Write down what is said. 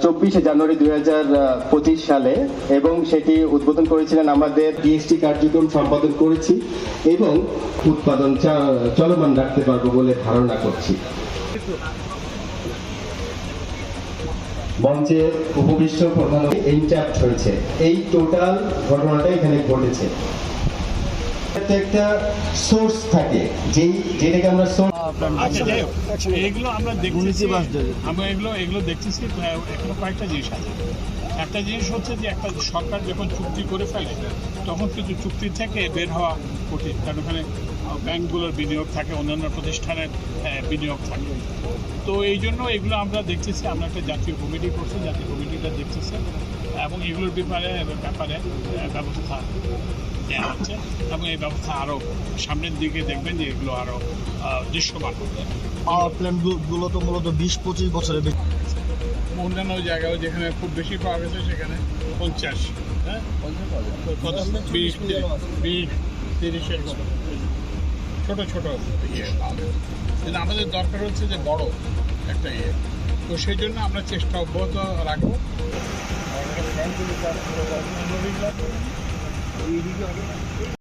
24 জানুয়ারি 2025 সালে এবং সেটি উদ্বোধন করেছিলেন আমাদের পিএইচডি কার্যক্রম সম্পাদন করেছি এবং উৎপাদন চলমান রাখতে পারবো বলে ধারণা করছি। মঞ্চে উপবিষ্ট প্রধান ইনচার্জ হয়েছে, এই টোটাল ঘটনাটা এখানে ঘটেছে। একটা সোর্স থাকে যেটাকে আমরা এগুলো আমরা দেখতেছি, এগুলো দেখতেছি। এখানে কয়েকটা জিনিস আছে। একটা জিনিস হচ্ছে যে একটা সরকার যখন চুক্তি করে ফেলে তখন কিন্তু চুক্তি থেকে বের হওয়া কঠিন, কারণ ওখানে ব্যাংকগুলোর বিনিয়োগ থাকে, অন্যান্য প্রতিষ্ঠানের বিনিয়োগ থাকে। তো এই জন্য এগুলো আমরা দেখতেছি। আমরা একটা জাতীয় কমিটি করছি, জাতীয় কমিটিটা দেখতেছে এবং এগুলোর ব্যাপারে ব্যবস্থা দেওয়া হচ্ছে এবং এই ব্যবস্থা আরও সামনের দিকে দেখবেন যে এগুলো আরও দৃশ্যমান হবে। পাওয়ার প্ল্যান্টগুলো তো মূলত 20-25 বছরের বেশি। অন্যান্য জায়গায় যেখানে খুব বেশি পাওয়া গেছে সেখানে 50, হ্যাঁ 20-30-এর ছোটো ছোটো ইয়ে পাওয়া গেছে। কিন্তু আমাদের দরকার হচ্ছে যে বড় একটা ইয়ে, তো সেই জন্য আমরা চেষ্টা অব্যাহত রাখবো।